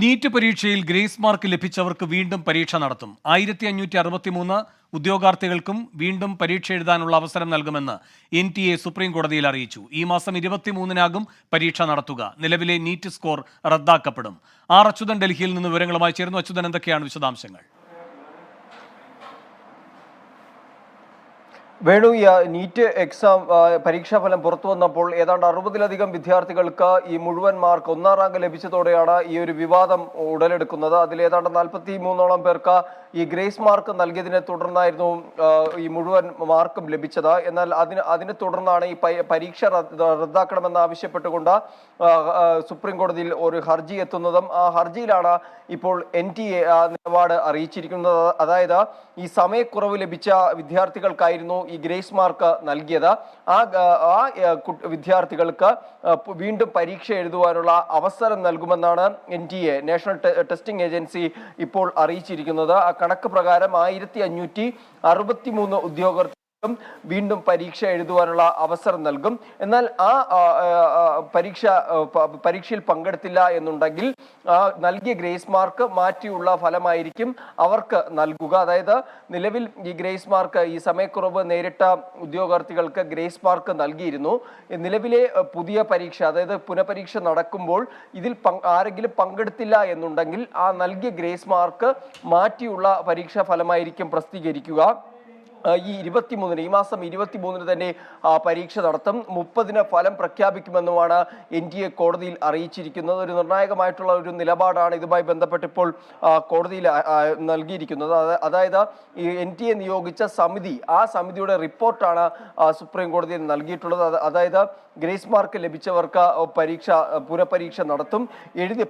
NEET പരീക്ഷയിൽ grace mark ലഭിച്ചവർക്ക് വീണ്ടും പരീക്ഷ നടത്തും. 1563 ഉദ്യോഗാർത്ഥികൾക്കും വീണ്ടും പരീക്ഷ എഴുതാനുള്ള അവസരം നൽകുമെന്ന് NTA സുപ്രീം കോടതിയിൽ അറിയിച്ചു. ഈ മാസം 23-നാകും പരീക്ഷ നടത്തുക. നിലവിലെ നീറ്റ് സ്കോർ റദ്ദാക്കപ്പെടും. അച്യുതൻ ഡൽഹിയിൽ നിന്ന് വിവരങ്ങളുമായി ചേർന്നു. അച്യുതൻ, എന്തൊക്കെയാണ് വിശദാംശങ്ങൾ? വേണു, നീറ്റ് എക്സാം പരീക്ഷാഫലം പുറത്തു വന്നപ്പോൾ ഏതാണ്ട് 60-ലധികം വിദ്യാർത്ഥികൾക്ക് ഈ മുഴുവൻ മാർക്ക് 1-ാം റാങ്ക് ലഭിച്ചതോടെയാണ് ഈ ഒരു വിവാദം ഉടലെടുക്കുന്നത്. അതിൽ ഏതാണ്ട് 43ഓളം പേർക്ക് ഈ ഗ്രേസ് മാർക്ക് നൽകിയതിനെ തുടർന്നായിരുന്നു ഈ മുഴുവൻ മാർക്കും ലഭിച്ചത്. എന്നാൽ അതിനെ തുടർന്നാണ് ഈ പരീക്ഷ റദ്ദാക്കണമെന്ന് ആവശ്യപ്പെട്ടുകൊണ്ട് സുപ്രീം കോടതിയിൽ ഒരു ഹർജി എത്തുന്നതും ആ ഹർജിയിലാണ് ഇപ്പോൾ NTA നിലപാട് അറിയിച്ചിരിക്കുന്നത്. അതായത് ഈ സമയക്കുറവ് ലഭിച്ച വിദ്യാർത്ഥികൾക്കായിരുന്നു ഈ ഗ്രേസ് മാർക്ക് നൽകിയത്. ആ വിദ്യാർത്ഥികൾക്ക് വീണ്ടും പരീക്ഷ എഴുതുവാനുള്ള അവസരം നൽകുമെന്നാണ് NTA നാഷണൽ ടെസ്റ്റിംഗ് ഏജൻസി ഇപ്പോൾ അറിയിച്ചിരിക്കുന്നത്. ആ കണക്ക് പ്രകാരം 1563 ഉദ്യോഗാർത്ഥികൾ വീണ്ടും പരീക്ഷ എഴുതുവാനുള്ള അവസരം നൽകും. എന്നാൽ ആ പരീക്ഷയിൽ പങ്കെടുത്തില്ല എന്നുണ്ടെങ്കിൽ നൽകിയ ഗ്രേസ് മാർക്ക് മാറ്റിയുള്ള ഫലമായിരിക്കും അവർക്ക് നൽകുക. അതായത് നിലവിൽ ഈ ഗ്രേസ് മാർക്ക് ഈ സമയക്കുറവ് നേരിട്ട ഉദ്യോഗാർത്ഥികൾക്ക് ഗ്രേസ് മാർക്ക് നൽകിയിരുന്നു. നിലവിലെ പുതിയ പരീക്ഷ, അതായത് പുനഃപരീക്ഷ നടക്കുമ്പോൾ ഇതിൽ ആരെങ്കിലും പങ്കെടുത്തില്ല എന്നുണ്ടെങ്കിൽ ആ നൽകിയ ഗ്രേസ് മാർക്ക് മാറ്റിയുള്ള പരീക്ഷാ ഫലമായിരിക്കും പ്രസിദ്ധീകരിക്കുക. ഈ മാസം 23-ന് തന്നെ പരീക്ഷ നടത്തും. 30-ന് ഫലം പ്രഖ്യാപിക്കുമെന്നുമാണ് NTA കോടതിയിൽ അറിയിച്ചിരിക്കുന്നത്. ഒരു നിർണായകമായിട്ടുള്ള ഒരു നിലപാടാണ് ഇതുമായി ബന്ധപ്പെട്ട് ഇപ്പോൾ കോടതിയിൽ നൽകിയിരിക്കുന്നത്. അതായത് ഈ NTA നിയോഗിച്ച സമിതി, ആ സമിതിയുടെ റിപ്പോർട്ടാണ് സുപ്രീം കോടതിയിൽ നൽകിയിട്ടുള്ളത്. അതായത് ഗ്രേസ് മാർക്ക് ലഭിച്ചവർക്ക് പുനഃപരീക്ഷ നടത്തും.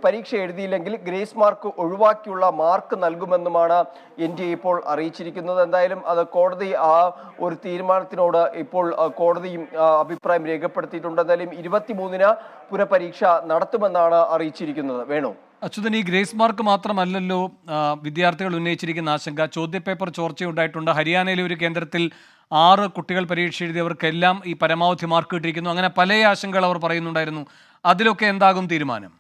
പരീക്ഷ എഴുതിയില്ലെങ്കിൽ ഗ്രേസ് മാർക്ക് ഒഴിവാക്കിയുള്ള മാർക്ക് നൽകുമെന്നുമാണ് NTA ഇപ്പോൾ അറിയിച്ചിരിക്കുന്നത്. എന്തായാലും അത് കോടതി ആ ഒരു തീരുമാനത്തിനോട് ഇപ്പോൾ കോടതിയും അഭിപ്രായം രേഖപ്പെടുത്തിയിട്ടുണ്ട്. എന്തായാലും 23-ന് പുനഃപരീക്ഷ നടത്തുമെന്നാണ് അറിയിച്ചിരിക്കുന്നത്. വേണു, അച്യുതൻ, ഈ ഗ്രേസ് മാർക്ക് മാത്രമല്ലല്ലോ വിദ്യാർത്ഥികൾ ഉന്നയിച്ചിരിക്കുന്ന ആശങ്ക. ചോദ്യപേപ്പർ ചോർച്ചയുണ്ടായിട്ടുണ്ട്. ഹരിയാനയിലെ ഒരു കേന്ദ്രത്തിൽ 6 കുട്ടികൾ പരീക്ഷ എഴുതിയവർക്കെല്ലാം ഈ പരമാവധി മാർക്ക് കിട്ടിയിരിക്കുന്നു. അങ്ങനെ പല ആശങ്കകൾ അവർ പറയുന്നുണ്ടായിരുന്നു. അതിലൊക്കെ എന്താകും തീരുമാനം?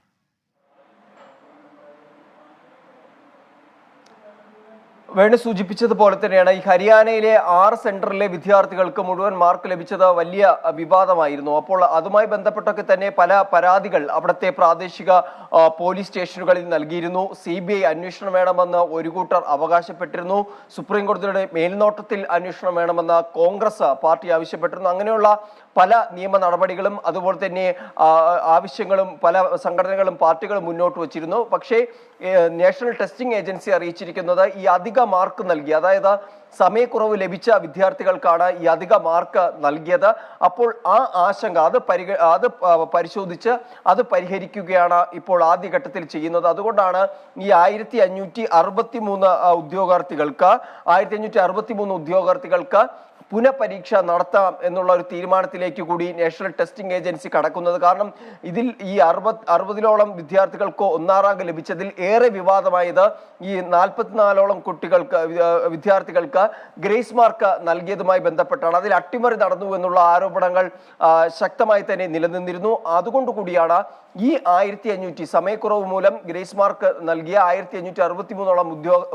വേണു സൂചിപ്പിച്ചതുപോലെ തന്നെയാണ് ഈ ഹരിയാനയിലെ 6 സെന്ററിലെ വിദ്യാർത്ഥികൾക്ക് മുഴുവൻ മാർക്ക് ലഭിച്ചത് വലിയ വിവാദമായിരുന്നു. അപ്പോൾ അതുമായി ബന്ധപ്പെട്ടൊക്കെ തന്നെ പല പരാതികൾ അവിടുത്തെ പ്രാദേശിക പോലീസ് സ്റ്റേഷനുകളിൽ നൽകിയിരുന്നു. CBI അന്വേഷണം വേണമെന്ന് ഒരു കൂട്ടർ അവകാശപ്പെട്ടിരുന്നു. സുപ്രീം കോടതിയുടെ മേൽനോട്ടത്തിൽ അന്വേഷണം വേണമെന്ന് കോൺഗ്രസ് പാർട്ടി ആവശ്യപ്പെട്ടിരുന്നു. അങ്ങനെയുള്ള പല നിയമ നടപടികളും അതുപോലെ തന്നെ ആവശ്യങ്ങളും പല സംഘടനകളും പാർട്ടികളും മുന്നോട്ട് വച്ചിരുന്നു. പക്ഷേ നാഷണൽ ടെസ്റ്റിംഗ് ഏജൻസി അറിയിച്ചിരിക്കുന്നത് ഈ അധിക മാർക്ക് നൽകി, അതായത് സമയക്കുറവ് ലഭിച്ച വിദ്യാർത്ഥികൾക്കാണ് ഈ അധിക മാർക്ക് നൽകിയത്. അപ്പോൾ ആ ആശങ്ക അത് പരിശോധിച്ച് അത് പരിഹരിക്കുകയാണ് ഇപ്പോൾ ആദ്യഘട്ടത്തിൽ ചെയ്യുന്നത്. അതുകൊണ്ടാണ് ഈ 1563 ഉദ്യോഗാർത്ഥികൾക്ക് പുനഃപരീക്ഷ നടത്താം എന്നുള്ള ഒരു തീരുമാനത്തിലേക്ക് കൂടി നാഷണൽ ടെസ്റ്റിംഗ് ഏജൻസി കടക്കുന്നത്. കാരണം ഇതിൽ ഈ 60-ഓളം വിദ്യാർത്ഥികൾക്ക് 1-ാം റാങ്ക് ലഭിച്ചതിൽ ഏറെ വിവാദമായത് ഈ 44ഓളം വിദ്യാർത്ഥികൾക്ക് ഗ്രേസ് മാർക്ക് നൽകിയതുമായി ബന്ധപ്പെട്ടാണ്. അതിൽ അട്ടിമറി നടന്നു എന്നുള്ള ആരോപണങ്ങൾ ശക്തമായി തന്നെ നിലനിന്നിരുന്നു. അതുകൊണ്ടുകൂടിയാണ് ഈ 1500 സമയക്കുറവ് മൂലം ഗ്രേസ് മാർക്ക് നൽകിയ 1563ഓളം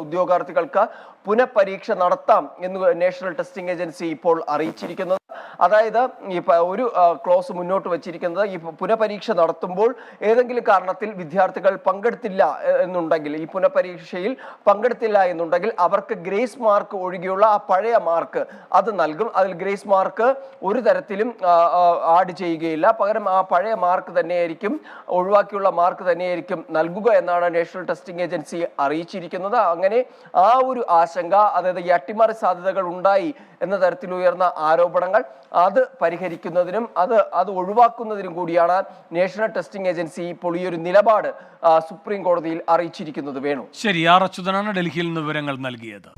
ഉദ്യോഗാർത്ഥികൾക്ക് പുനഃപരീക്ഷ നടത്താം എന്ന് നാഷണൽ ടെസ്റ്റിംഗ് ഏജൻസി ഇപ്പോൾ അറിയിച്ചിരിക്കുന്നത്. അതായത് ഈ ഒരു ക്ലോസ് മുന്നോട്ട് വച്ചിരിക്കുന്നത്, ഈ പുനഃപരീക്ഷ നടത്തുമ്പോൾ ഏതെങ്കിലും കാരണത്തിൽ വിദ്യാർത്ഥികൾ പങ്കെടുത്തില്ല എന്നുണ്ടെങ്കിൽ, ഈ പുനഃപരീക്ഷയിൽ പങ്കെടുത്തില്ല എന്നുണ്ടെങ്കിൽ അവർക്ക് ഗ്രേസ് മാർക്ക് ഒഴികെയുള്ള ആ പഴയ മാർക്ക് അത് നൽകും. അതിൽ ഗ്രേസ് മാർക്ക് ഒരു തരത്തിലും ആഡ് ചെയ്യുകയില്ല. പകരം ആ പഴയ മാർക്ക് തന്നെയായിരിക്കും, ഒഴിവാക്കിയുള്ള മാർക്ക് തന്നെയായിരിക്കും നൽകുക എന്നാണ് നാഷണൽ ടെസ്റ്റിംഗ് ഏജൻസി അറിയിച്ചിരിക്കുന്നത്. അങ്ങനെ ആ ഒരു ആശങ്ക, അതായത് ഈ അട്ടിമറി സാധ്യതകൾ ഉണ്ടായി എന്ന തരത്തിൽ ഉയർന്ന ആരോപണങ്ങൾ അത് പരിഹരിക്കുന്നതിനും അത് ഒഴിവാക്കുന്നതിനും കൂടിയാണ് നാഷണൽ ടെസ്റ്റിംഗ് ഏജൻസി ഇപ്പോൾ ഈ ഒരു നിലപാട് സുപ്രീം കോടതിയിൽ അറിയിച്ചിരിക്കുന്നത്. വേണു, ശരി. അച്യുതനാണ് ഡൽഹിയിൽ നിന്ന് വിവരങ്ങൾ നൽകിയത്.